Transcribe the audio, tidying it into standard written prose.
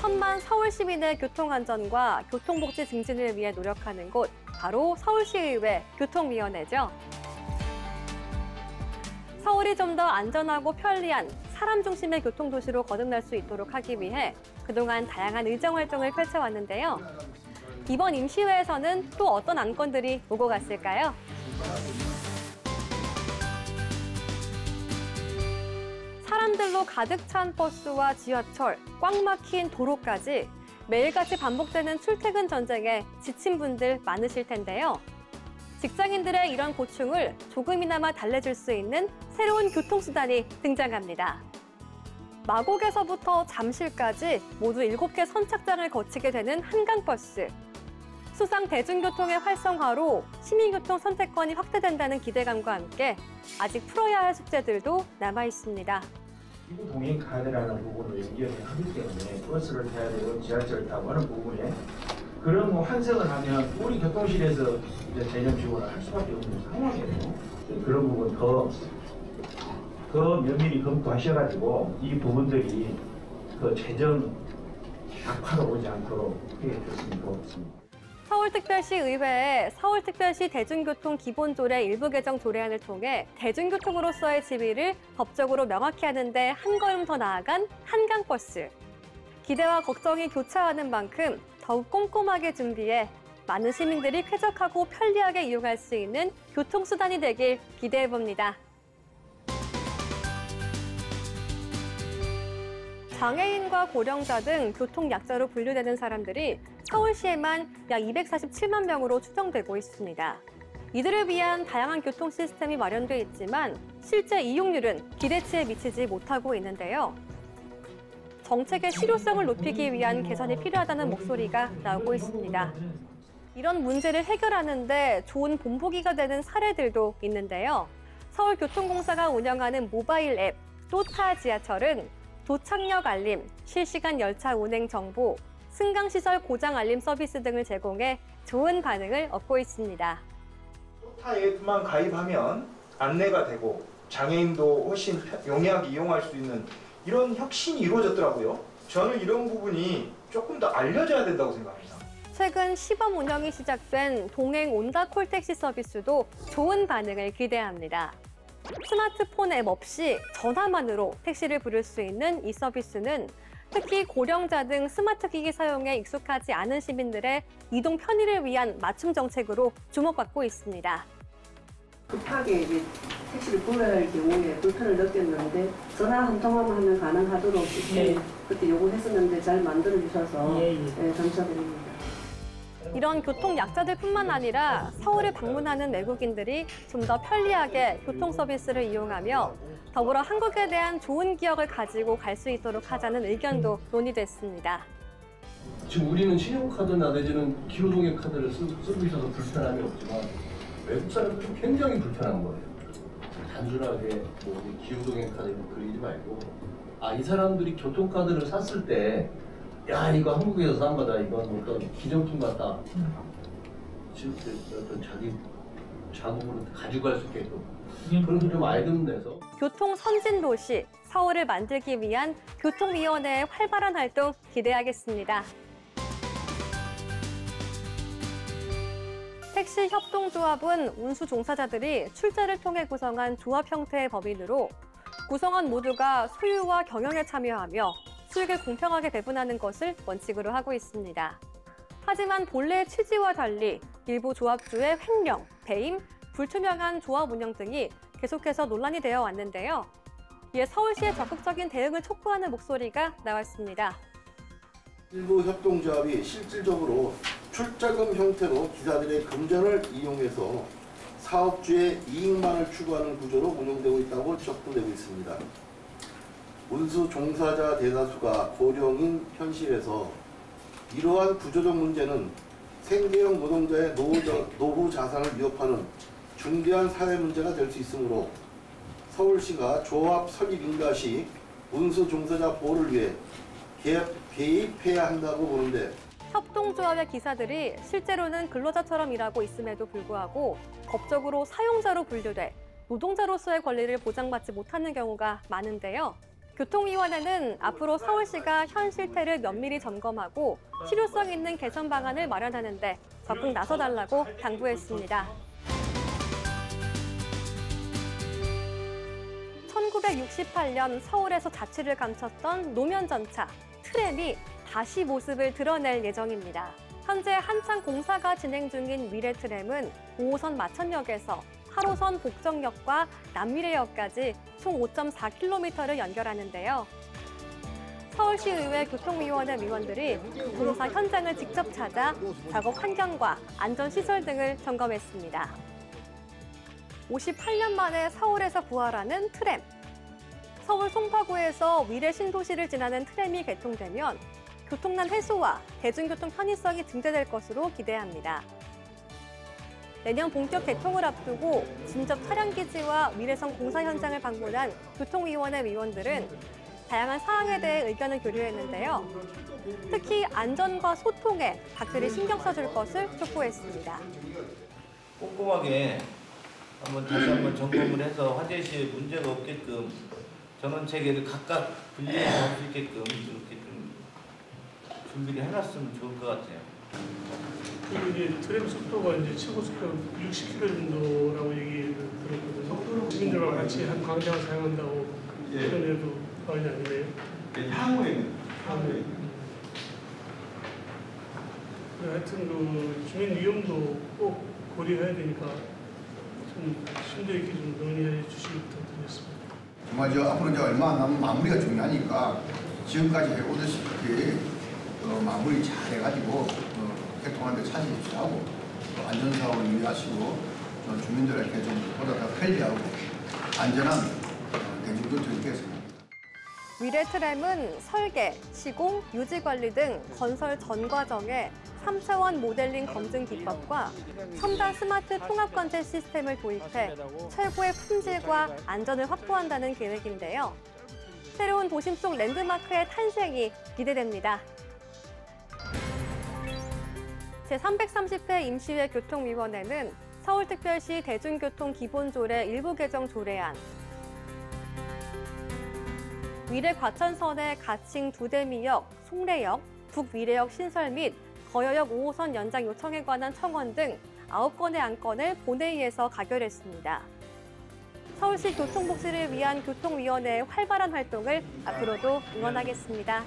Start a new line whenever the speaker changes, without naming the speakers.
천만 서울 시민의 교통안전과 교통복지 증진을 위해 노력하는 곳, 바로 서울시의회 교통위원회죠. 서울이 좀 더 안전하고 편리한 사람 중심의 교통도시로 거듭날 수 있도록 하기 위해 그동안 다양한 의정활동을 펼쳐왔는데요. 이번 임시회에서는 또 어떤 안건들이 오고 갔을까요? 사람들로 가득 찬 버스와 지하철, 꽉 막힌 도로까지 매일같이 반복되는 출퇴근 전쟁에 지친 분들 많으실 텐데요. 직장인들의 이런 고충을 조금이나마 달래줄 수 있는 새로운 교통수단이 등장합니다. 마곡에서부터 잠실까지 모두 7개 선착장을 거치게 되는 한강버스. 수상 대중교통의 활성화로 시민교통 선택권이 확대된다는 기대감과 함께 아직 풀어야 할 숙제들도 남아 있습니다.
기부 동행 카드라는 부분을 연결을 하기 때문에 버스를 타야 되고 지하철을 타고 하는 부분에 그런 환승을 하면 우리 교통실에서 이제 재정 지원을 할 수밖에 없는 상황이에요. 그런 부분 더 면밀히 검토하셔가지고 이 부분들이 그 재정 악화로 오지 않도록 해줬으면 좋겠습니다.
서울특별시 의회에 서울특별시 대중교통 기본조례 일부 개정 조례안을 통해 대중교통으로서의 지위를 법적으로 명확히 하는 데 한 걸음 더 나아간 한강버스. 기대와 걱정이 교차하는 만큼 더욱 꼼꼼하게 준비해 많은 시민들이 쾌적하고 편리하게 이용할 수 있는 교통수단이 되길 기대해봅니다. 장애인과 고령자 등 교통약자로 분류되는 사람들이 서울시에만 약 247만 명으로 추정되고 있습니다. 이들을 위한 다양한 교통 시스템이 마련돼 있지만 실제 이용률은 기대치에 미치지 못하고 있는데요. 정책의 실효성을 높이기 위한 개선이 필요하다는 목소리가 나오고 있습니다. 이런 문제를 해결하는 데 좋은 본보기가 되는 사례들도 있는데요. 서울교통공사가 운영하는 모바일 앱 또타 지하철은 도착역 알림, 실시간 열차 운행 정보, 승강시설 고장 알림 서비스 등을 제공해 좋은 반응을 얻고 있습니다.
또타 앱만 가입하면 안내가 되고 장애인도 훨씬 용이하게 이용할 수 있는 이런 혁신이 이루어졌더라고요. 저는 이런 부분이 조금 더 알려져야 된다고 생각합니다.
최근 시범 운영이 시작된 동행 온다 콜택시 서비스도 좋은 반응을 기대합니다. 스마트폰 앱 없이 전화만으로 택시를 부를 수 있는 이 서비스는 특히 고령자 등 스마트 기기 사용에 익숙하지 않은 시민들의 이동 편의를 위한 맞춤 정책으로 주목받고 있습니다.
급하게 이제 택시를 불러야 할 경우에 불편을 느꼈는데 전화 한 통화만 하면 가능하도록 시스템 그때 요구했었는데 잘 만들어 주셔서 감사드립니다.
이런 교통 약자들뿐만 아니라 서울을 방문하는 외국인들이 좀 더 편리하게 교통 서비스를 이용하며 더불어 한국에 대한 좋은 기억을 가지고 갈 수 있도록 하자는 의견도 논의됐습니다.
지금 우리는 신용카드나 내지는 기후동행 카드를 쓰고 있어서 불편함이 없지만 외국 사람들은 굉장히 불편한 거예요. 단순하게 뭐 기후동행 카드를 그리지 말고 이 사람들이 교통카드를 샀을 때 야 이거 한국에서 산 거다 이건 어떤 기념품 같다. 지금 어떤 자기 자국으로 가지고 갈 수 있게끔 그런 좀 알금 내서
교통 선진 도시 서울을 만들기 위한 교통위원회의 활발한 활동 기대하겠습니다. 택시 협동조합은 운수 종사자들이 출자를 통해 구성한 조합 형태의 법인으로 구성원 모두가 소유와 경영에 참여하며 수익을 공평하게 배분하는 것을 원칙으로 하고 있습니다. 하지만 본래의 취지와 달리 일부 조합주의 횡령, 배임, 불투명한 조합 운영 등이 계속해서 논란이 되어 왔는데요. 이에 서울시의 적극적인 대응을 촉구하는 목소리가 나왔습니다.
일부 협동조합이 실질적으로 출자금 형태로 기사들의 금전을 이용해서 사업주의 이익만을 추구하는 구조로 운영되고 있다고 지적도 되고 있습니다. 운수 종사자 대다수가 고령인 현실에서 이러한 구조적 문제는 생계형 노동자의 노후 자산을 위협하는 중대한 사회 문제가 될 수 있으므로 서울시가 조합 설립 인가 시 운수 종사자 보호를 위해 개입해야 한다고 보는데
협동조합의 기사들이 실제로는 근로자처럼 일하고 있음에도 불구하고 법적으로 사용자로 분류돼 노동자로서의 권리를 보장받지 못하는 경우가 많은데요. 교통위원회는 앞으로 서울시가 현 실태를 면밀히 점검하고 실효성 있는 개선 방안을 마련하는 데 적극 나서달라고 당부했습니다. 1968년 서울에서 자취를 감췄던 노면전차 트램이 다시 모습을 드러낼 예정입니다. 현재 한창 공사가 진행 중인 미래트램은 5호선 마천역에서 8호선 복정역과 남미래역까지 총 5.4km를 연결하는데요. 서울시의회 교통위원회 위원들이 공사 현장을 직접 찾아 작업 환경과 안전시설 등을 점검했습니다. 58년 만에 서울에서 부활하는 트램. 서울 송파구에서 위례 신도시를 지나는 트램이 개통되면 교통난 해소와 대중교통 편의성이 증대될 것으로 기대합니다. 내년 본격 개통을 앞두고 진접 촬영기지와 위례선 공사 현장을 방문한 교통위원회 위원들은 다양한 사항에 대해 의견을 교류했는데요. 특히 안전과 소통에 각별히 신경 써줄 것을 촉구했습니다.
꼼꼼하게 다시 한번 점검을 해서 화재 시에 문제가 없게끔 전원 체계를 각각 분리해서 할 수 있게끔 이렇게 좀 준비를 해놨으면 좋을 것 같아요.
그리고 이제 트램 속도가 이제 최고 속도 60km 정도라고 얘기를 들었거든요. 시민들과 같이 한 광장을 사용한다고 그전에도 나오지 않나요?
향후에는
하여튼 그 주민 위험도 꼭 고려해야 되니까 좀 심도 있게 좀 논의해 주시기 부탁드리겠습니다.
정말 앞으로 이제 얼마 안 남은 마무리가 중요하니까 지금까지 해오듯이 마무리 잘 해가지고 개통하는 데 차지하고 안전사고를 유의하시고 주민들에게 좀 보다 더 편리하고 안전한 대중교통이 되겠습니다.
위례트램은 설계, 시공, 유지관리 등 건설 전 과정에 3차원 모델링 검증 기법과 첨단 스마트 통합관제 시스템을 도입해 최고의 품질과 안전을 확보한다는 계획인데요. 새로운 도심 속 랜드마크의 탄생이 기대됩니다. 제330회 임시회 교통위원회는 서울특별시 대중교통기본조례 일부 개정 조례안, 위례 과천선의 가칭 두대미역, 송래역, 북위례역 신설 및 거여역 5호선 연장 요청에 관한 청원 등 9건의 안건을 본회의에서 가결했습니다. 서울시 교통복지를 위한 교통위원회의 활발한 활동을 앞으로도 응원하겠습니다.